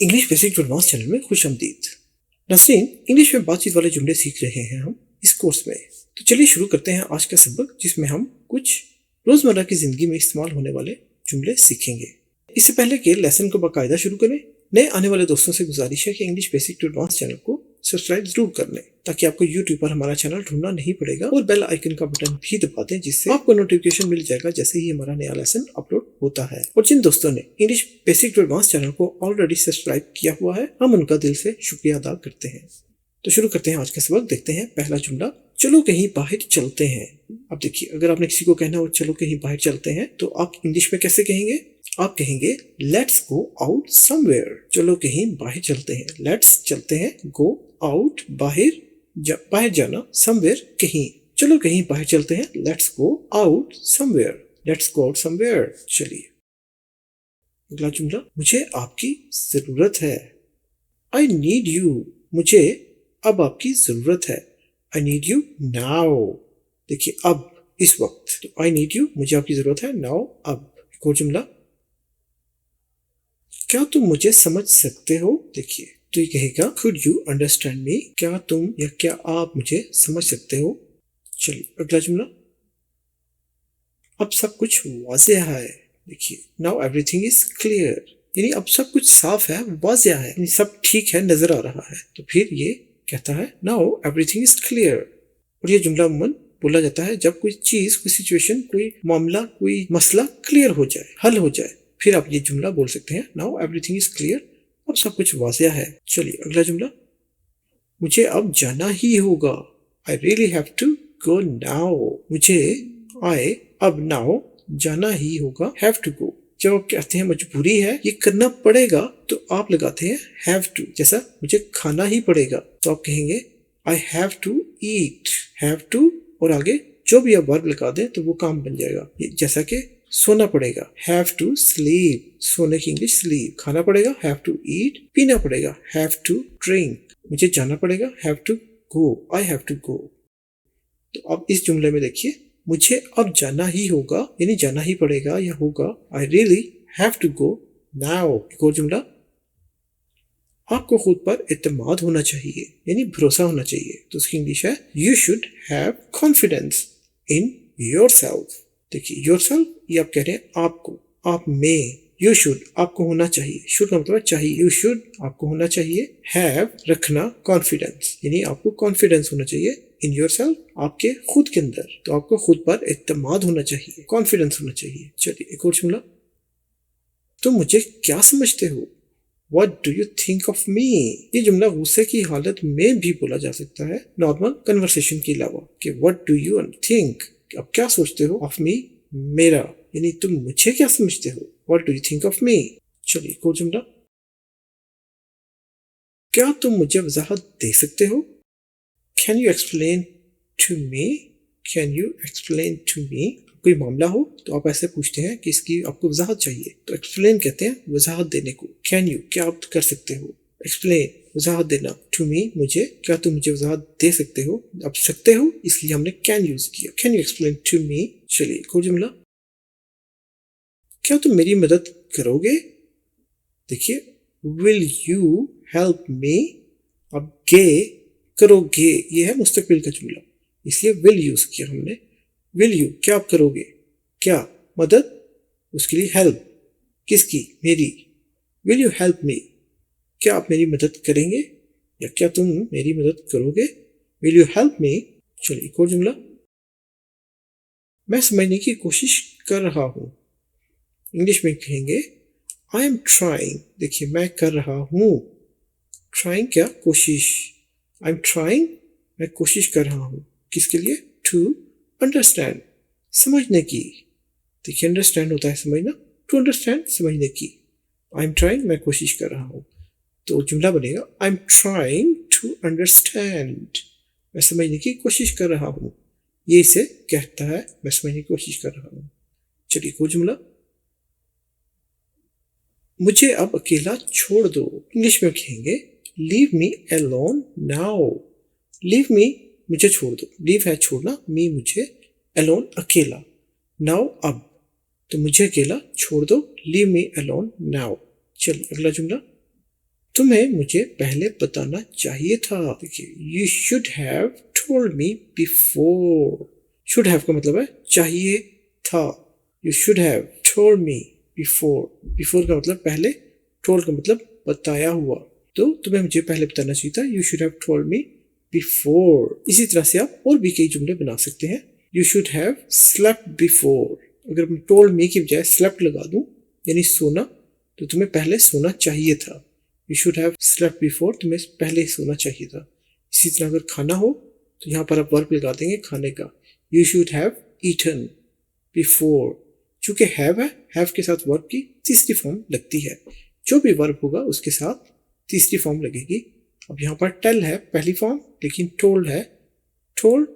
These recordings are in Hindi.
English basic to advance channel में खुश आमदीद। नाज़रीन, इंग्लिश में बातचीत वाले जुमले सीख रहे हैं हम इस कोर्स में। तो चलिए शुरू करते हैं आज का सबक, जिसमें हम कुछ रोजमर्रा की जिंदगी में इस्तेमाल होने वाले जुमले सीखेंगे। इससे पहले कि लेसन को बाकायदा शुरू करें, नए आने वाले दोस्तों से गुजारिश है कि English basic to advance channel को सब्सक्राइब जरूर कर लें, ताकि आपको यूट्यूब पर हमारा चैनल ढूंढना नहीं पड़ेगा, और बेल आइकन का बटन भी दबा दें, जिससे आपको नोटिफिकेशन मिल जाएगा जैसे ही हमारा नया लेसन अपलोड होता है। और जिन दोस्तों ने English basic to advance channel को ऑलरेडी सब्सक्राइब किया हुआ है, हम उनका दिल से शुक्रिया अदा करते हैं। तो शुरू करते हैं आज का सबक। देखते हैं पहला जुमला, चलो कहीं बाहर चलते हैं। अब देखिए, अगर आपने किसी को कहना हो चलो कहीं बाहर चलते हैं, तो आप इंग्लिश में कैसे कहेंगे? आप कहेंगे लेट्स गो आउट समवेयर। चलो कहीं बाहर चलते हैं, लेट्स चलते हैं, गो आउट बाहर जाना, समवेयर कहीं। चलो कहीं बाहर चलते हैं, let's go out somewhere, let's go out somewhere. चलिए अगला जुमला, मुझे आपकी जरूरत है। I need you. मुझे अब आपकी जरूरत है। I need you now. देखिए, अब इस वक्त, तो आई नीड यू, मुझे आपकी जरूरत है, नाउ अब। एक और जुमला, क्या तुम मुझे समझ सकते हो? देखिए, तो ये कहेगा कुड यू अंडरस्टैंड मी। क्या तुम या क्या आप मुझे समझ सकते हो? चलिए अगला जुमला, अब सब कुछ वाज़ेह है। देखिए, नाउ एवरीथिंग इज क्लियर, यानी अब सब कुछ साफ है, वाज़ेह है, यानी सब ठीक है, नजर आ रहा है। तो फिर ये कहता है नाउ एवरीथिंग इज क्लियर। और ये जुमला अमूमन बोला जाता है जब कोई चीज, कोई सिचुएशन, कोई मामला, कोई मसला क्लियर हो जाए, हल हो जाए, फिर आप ये जुमला बोल सकते हैं नाउ एवरीथिंग इज क्लियर, अब सब कुछ वाज़ेह है। चलिए अगला जुमला, मुझे अब जाना ही होगा। I really have to go now. मुझे अब नाउ जाना ही होगा, हैव टू गो। जब आप कहते हैं मजबूरी है, ये करना पड़ेगा, तो आप लगाते हैं हैव टू। जैसा मुझे खाना ही पड़ेगा, तो आप कहेंगे I have to eat. Have to और आगे जो भी आप वर्ब लगा दें तो वो काम बन जाएगा। जैसा कि सोना पड़ेगा, हैव टू स्लीप। सोने की इंग्लिश स्लीप। खाना पड़ेगा, हैव टू ईट। पीना पड़ेगा, हैव टू ड्रिंक। मुझे जाना पड़ेगा, have to go, I have to go. तो अब इस जुमले में देखिए, मुझे अब जाना ही होगा, यानी जाना ही पड़ेगा या होगा। I really have to go now. एक और जुमला, आपको खुद पर एतमाद होना चाहिए, यानी भरोसा होना चाहिए। तो उसकी इंग्लिश है you should have confidence in yourself. देखिए, योरसेल्फ ये आप कह रहे हैं आपको, आप में। यू शुड आपको होना चाहिए, शुड का मतलब चाहिए, यू शुड आपको होना चाहिए, हैव रखना, कॉन्फिडेंस यानी आपको कॉन्फिडेंस होना चाहिए इन योरसेल्फ, आपके खुद के अंदर। तो आपको खुद पर एतमाद होना चाहिए, कॉन्फिडेंस होना चाहिए। चलिए एक और जुमला, तुम मुझे क्या समझते हो? What do you think of me? ये जुमला गुस्से की हालत में भी बोला जा सकता है, नॉर्मल कन्वर्सेशन के अलावा, कि what do you think? अब क्या सोचते हो? of me, मेरा, यानी तुम मुझे क्या समझते हो? What do you think of me? चलिए एक और जुमला, क्या तुम मुझे वजाहत दे सकते हो? Can you explain to me? Can you explain to me? कोई मामला हो तो आप ऐसे पूछते हैं कि इसकी आपको वजाहत चाहिए, तो एक्सप्लेन कहते हैं वजाहत देने को। कैन यू, क्या आप कर सकते हो? एक्सप्लेन, वजाहत देना। टू मी, मुझे, क्या तुम मुझे वजाहत दे सकते हो? अब सकते हो इसलिए हमने कैन यूज किया। Can you explain to me? चलिए एक और जुमला, क्या तुम मेरी मदद करोगे? देखिए, विल यू हेल्प मी। अब गे, करोगे, ये है मुस्तकबिल का जुमला, इसलिए विल यूज किया हमने। विल यू, क्या आप करोगे? क्या मदद, उसके लिए हेल्प, किसकी? मेरी। विल यू हेल्प मी, क्या आप मेरी मदद करेंगे या क्या तुम मेरी मदद करोगे? Will you help me? चलिए एक और जुमला, मैं समझने की कोशिश कर रहा हूं। इंग्लिश में कहेंगे आई एम ट्राइंग। देखिए, मैं कर रहा हूं, ट्राइंग क्या? कोशिश। आई एम ट्राइंग, मैं कोशिश कर रहा हूं, किसके लिए? टू अंडरस्टैंड, समझने की। देखिए, अंडरस्टैंड होता है समझना, टू अंडरस्टैंड, समझने की। आई एम ट्राइंग, मैं कोशिश कर रहा हूं, तो जुमला बनेगा I am trying to understand. मैं समझने की कोशिश कर रहा हूं, ये इसे कहता है मैं समझने की कोशिश कर रहा हूं। चलिए वो जुमला, मुझे अब अकेला छोड़ दो। इंग्लिश में कहेंगे leave me alone now. Leave me, मुझे छोड़ दो, लीव है छोड़ना, मी मुझे, अलोन अकेला, नाउ अब, तो मुझे अकेला छोड़ दो, लीव मी अलोन नाउ। चलिए अगला जुमला, तुम्हें मुझे पहले बताना चाहिए था। देखिए, you should have told me before। should have का मतलब है चाहिए था। you should have told me before। before का मतलब पहले, told का मतलब बताया हुआ। तो तुम्हें मुझे पहले बताना चाहिए था। you should have told me before। इसी तरह से आप और भी कई जुमले बना सकते हैं। you should have slept before। अगर मैं told me की बजाय slept लगा दूं यानी सोना, तो तुम्हें पहले सोना चाहिए था। You should have slept before, तुम्हें पहले ही सोना चाहिए था। इसी तरह अगर खाना हो तो यहाँ पर आप वर्ब लगा देंगे खाने का। You should have eaten before। चूंकि have है, have के साथ वर्ब की तीसरी फॉर्म लगती है। जो भी वर्ब होगा उसके साथ तीसरी फॉर्म लगेगी। अब यहाँ पर tell है पहली फॉर्म, लेकिन told है, told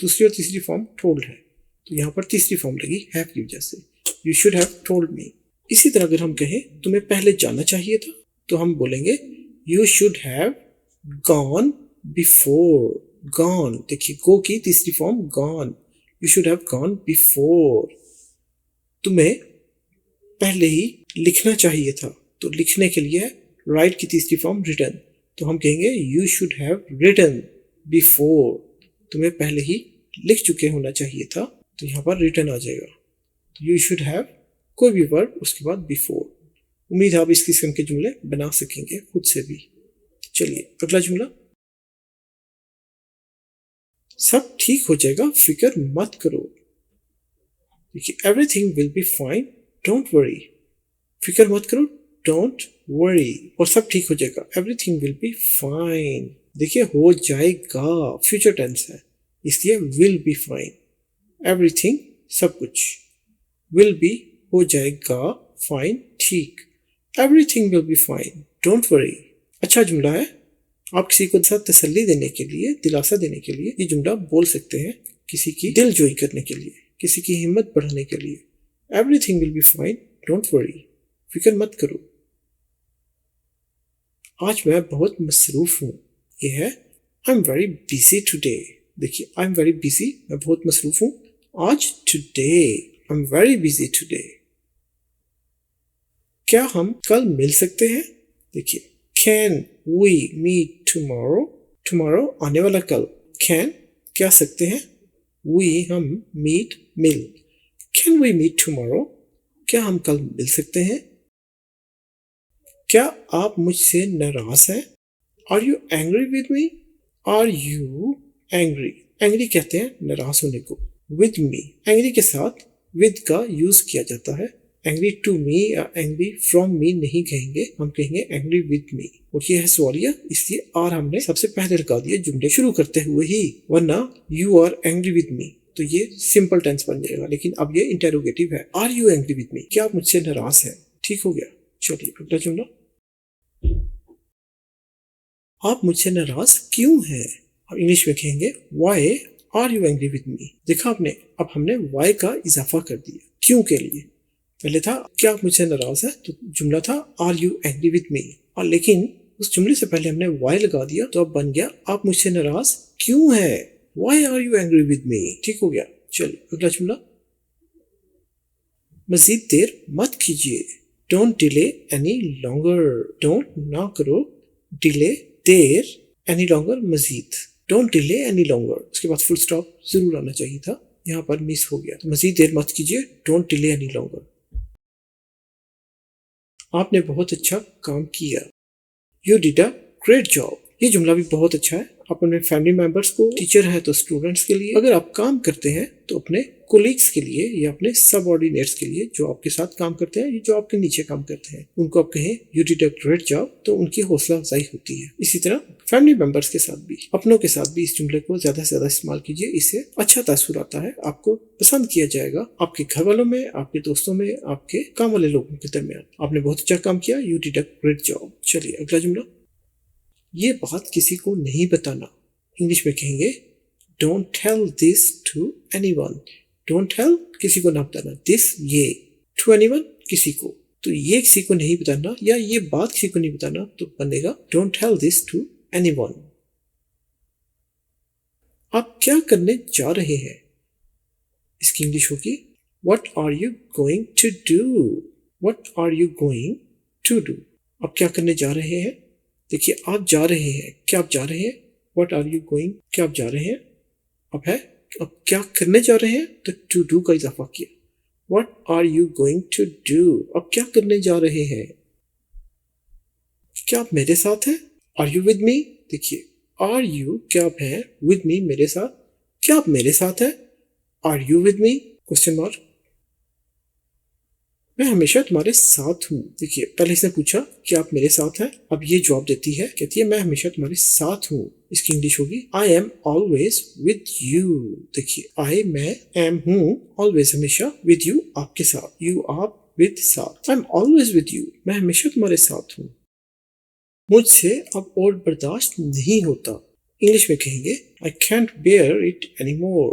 दूसरी और तीसरी फॉर्म told है, तो यहाँ पर तीसरी फॉर्म लगी have की वजह से। You should have told me। इसी तरह अगर हम कहें तुम्हें पहले जाना चाहिए था, तो हम बोलेंगे You should have gone before। gone, देखिए go की तीसरी form gone। You should have gone before। तुम्हें पहले ही लिखना चाहिए था, तो लिखने के लिए write की तीसरी फॉर्म written, तो हम कहेंगे You should have written before। तुम्हें पहले ही लिख चुके होना चाहिए था, तो यहाँ पर written आ जाएगा। तो You should have कोई भी वर्ब उसके बाद before। उम्मीद है आप इस किस्म के जुमले बना सकेंगे खुद से भी। चलिए अगला जुमला। सब ठीक हो जाएगा, फिक्र मत करो। देखिए, everything will be fine, don't worry. फिक्र मत करो, डोंट वरी। और सब ठीक हो जाएगा, एवरीथिंग विल बी फाइन। देखिए, हो जाएगा फ्यूचर टेंस है, इसलिए विल बी फाइन। एवरीथिंग सब कुछ, विल बी हो जाएगा, फाइन ठीक। Everything will be fine, don't worry। अच्छा जुमला है। आप किसी को साथ तसल्ली देने के लिए, दिलासा देने के लिए ये जुमला बोल सकते हैं, किसी की दिल जोई करने के लिए, किसी की हिम्मत बढ़ाने के लिए। Everything will be fine, don't worry। फिक्र मत करो। आज मैं बहुत मसरूफ हूँ, ये है I'm very busy today। देखिए, I'm very busy, मैं बहुत मसरूफ हूँ आज। Today, I'm very busy today। क्या हम कल मिल सकते हैं? देखिए, Can we meet tomorrow? Tomorrow आने वाला कल। Can क्या सकते हैं, we हम, meet mill. Can we meet tomorrow? क्या हम कल मिल सकते हैं? क्या आप मुझसे नाराज हैं? Are you angry with me? Are you angry? Angry कहते हैं नाराज होने को। With me, angry के साथ with का यूज किया जाता है। Angry to me या angry from me नहीं कहेंगे, हम कहेंगे angry with me। और ये है सवालिया, इसलिए आर हमने सबसे पहले लगा दिया जुमले शुरू करते हुए ही, वरना you are angry with me तो ये सिंपल टेंस बन जाएगा, लेकिन अब ये इंटेरोगेटिव है। Are you angry with me? क्या आप मुझसे नाराज हैं? ठीक हो गया। चलिए अगला जुमला। आप मुझसे नाराज क्यों हैं? हम इंग्लिश में कहेंगे Why are you angry with me? देखा आपने, अब हमने why का इजाफा कर दिया क्यों के लिए। पहले था क्या आप मुझसे नाराज है, तो जुमला था Are you angry with me? और लेकिन उस जुमले से पहले हमने why लगा दिया, तो अब बन गया आप मुझसे नाराज क्यों है। Why are you angry with me? ठीक हो गया। चलिए अगला जुमला। मजीद देर मत कीजिए। Don't delay any longer। Don't ना करो, delay there, any longer Majeed. Don't delay any longer, उसके बाद फुल स्टॉप जरूर आना चाहिए था, यहाँ पर मिस हो गया। तो मजीद देर मत कीजिए, Don't delay any longer। आपने बहुत अच्छा काम किया। You did a great job। ये जुमला भी बहुत अच्छा है। आप अपने फैमिली मेंबर्स को, टीचर है तो स्टूडेंट्स के लिए, अगर आप काम करते हैं तो अपने कोलीग्स के लिए या अपने सबऑर्डिनेट्स के लिए जो आपके साथ काम करते हैं, जो आपके नीचे काम करते हैं, उनको आप कहें You did a great job, तो उनकी हौसला अफजाई होती है। इसी तरह फैमिली मेंबर्स के साथ भी, अपनों के साथ भी इस जुमले को ज्यादा से ज्यादा इस्तेमाल कीजिए, इससे अच्छा तासुर आता है, आपको पसंद किया जाएगा, आपके घर वालों में, आपके दोस्तों में, आपके काम वाले लोगों के दरमियान। आपने बहुत अच्छा काम किया, You did a great job। चलिए अगला जुमला। ये बात किसी को नहीं बताना। इंग्लिश में कहेंगे Don't tell this to anyone। Don't tell किसी को ना बताना, this ये, to anyone किसी को, तो ये किसी को नहीं बताना या ये बात किसी को नहीं बताना, तो बनेगा Don't tell this to anyone। आप क्या करने जा रहे हैं? इसकी इंग्लिश होगी What are you going to do? What are you going to do? आप क्या करने जा रहे हैं? देखिए आप जा रहे हैं, क्या आप जा रहे हैं? What are you going? क्या आप जा रहे हैं? अब क्या करने जा रहे हैं? तो to do का इजाफा किया। What are you going to do? अब क्या करने जा रहे हैं? क्या आप मेरे साथ हैं? Are you with me? देखिए are you क्या आप हैं? With me मेरे साथ, क्या आप मेरे साथ हैं? Are you with me? Question mark. मैं हमेशा तुम्हारे साथ हूँ। देखिए पहले इसने पूछा कि आप मेरे साथ हैं, अब ये जवाब देती है, कहती है मैं हमेशा तुम्हारे साथ हूँ। इसकी इंग्लिश होगी I am always with you. देखिए आई मैं एम हूँ, ऑलवेज हमेशा, विद यू आपके साथ, यू आप विद साथ, I am always with you मैं हमेशा तुम्हारे साथ हूँ। मुझसे अब और बर्दाश्त नहीं होता, इंग्लिश में कहेंगे I can't bear it any more.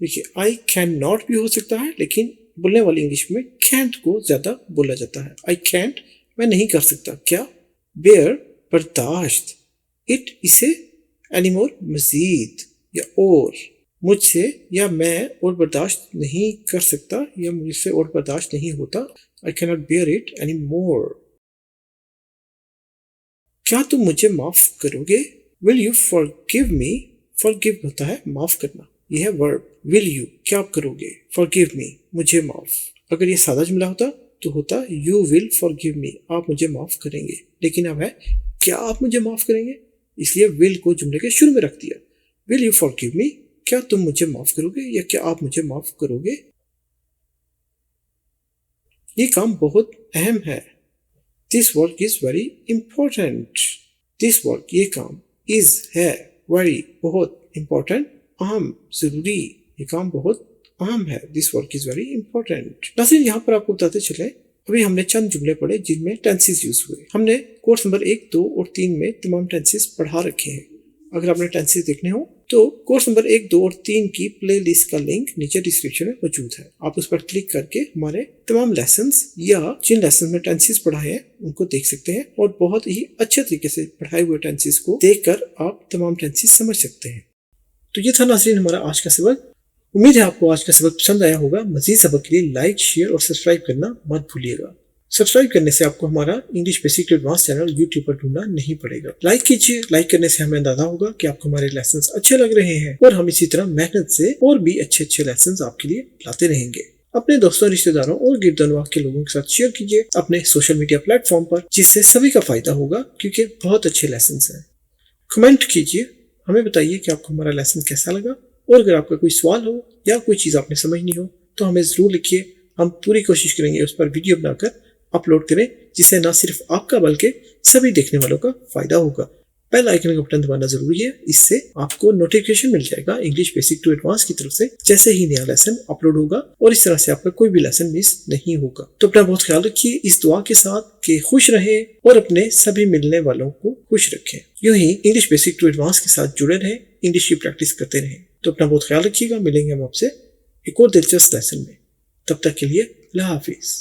देखिए आई कैन नॉट भी हो सकता है, लेकिन बोलने वाली इंग्लिश में कैंट को ज्यादा बोला जाता है। आई कैंट मैं नहीं कर सकता, क्या? बेयर बर्दाश्त, इट इसे, एनीमोर मजीद या और, मुझसे या मैं और बर्दाश्त नहीं कर सकता या मुझसे और बर्दाश्त नहीं होता, I can not bear it any more. क्या तुम मुझे माफ करोगे? Will you forgive me? Forgive होता है माफ करना, यह है वर्ब। विल यू क्या आप करोगे? फॉरगिव मी मुझे माफ। अगर ये सादा जुमला होता तो होता यू विल फॉरगिव मी, आप मुझे माफ करेंगे, लेकिन अब है क्या आप मुझे माफ करेंगे, इसलिए विल को जुमले के शुरू में रख दिया। विल यू फॉरगिव मी, क्या तुम मुझे माफ करोगे या क्या आप मुझे माफ करोगे? ये काम बहुत अहम है, this work is very important. This work ये काम, इज है, वेरी बहुत, इंपॉर्टेंट अहम जरूरी, ये काम बहुत अहम है, this work is very important. नाज़रीन यहाँ पर आपको बताते चले, अभी हमने चंद जुमले पढ़े जिनमें टेंसेस यूज हुए। हमने कोर्स नंबर 1, 2 और 3 में तमाम टेंसेस पढ़ा रखे हैं। अगर आपने टेंसेस देखने हो तो कोर्स नंबर 1, 2 और 3 की प्लेलिस्ट का लिंक नीचे डिस्क्रिप्शन में मौजूद है, आप उस पर क्लिक करके हमारे तमाम लेसन्स या जिन लेसन में टेंसेस पढ़ाए हैं उनको देख सकते हैं और बहुत ही अच्छे तरीके से पढ़ाए हुए टेंसेस को देखकर आप तमाम टेंसेस समझ सकते हैं। तो ये था नाज़रीन हमारा आज का सबक। उम्मीद है आपको आज का सबक पसंद आया होगा। मजीद सबक के लिए लाइक, शेयर और सब्सक्राइब करना मत भूलिएगा। सब्सक्राइब करने से आपको हमारा English basic to advance channel YouTube पर ढूंढना नहीं पड़ेगा। लाइक कीजिए, लाइक करने से हमें अंदाजा होगा कि आपको हमारे लेसन्स अच्छे लग रहे हैं और हम इसी तरह मेहनत से और भी अच्छे अच्छे लेसन्स आपके लिए लाते रहेंगे। अपने दोस्तों, रिश्तेदारों और गिरदनवाह के लोगों के साथ शेयर कीजिए अपने सोशल मीडिया प्लेटफॉर्म पर, जिससे सभी का फायदा होगा क्योंकि बहुत अच्छे लेसन्स हैं। कमेंट कीजिए, हमें बताइए कि आपको हमारा लेसन कैसा लगा और अगर आपका कोई सवाल हो या कोई चीज़ आपने समझनी हो तो हमें ज़रूर लिखिए। हम पूरी कोशिश करेंगे उस पर वीडियो बनाकर अपलोड करें, जिससे न सिर्फ आपका बल्कि सभी देखने वालों का फायदा होगा। बेल आइकन का बटन दबाना जरूरी है, इससे आपको नोटिफिकेशन मिल जाएगा इंग्लिश बेसिक टू एडवांस की तरफ से जैसे ही नया लेसन अपलोड होगा और इस तरह से आपका कोई भी लेसन मिस नहीं होगा। तो अपना बहुत ख्याल रखिए इस दुआ के साथ कि खुश रहें और अपने सभी मिलने वालों को खुश रखें। यूं ही इंग्लिश बेसिक टू एडवांस के साथ जुड़े रहें, इंग्लिश की प्रैक्टिस करते रहें। तो अपना बहुत ख्याल रखिएगा, मिलेंगे हम आपसे एक और दिलचस्प लेसन में। तब तक के लिए अल्लाह हाफिज।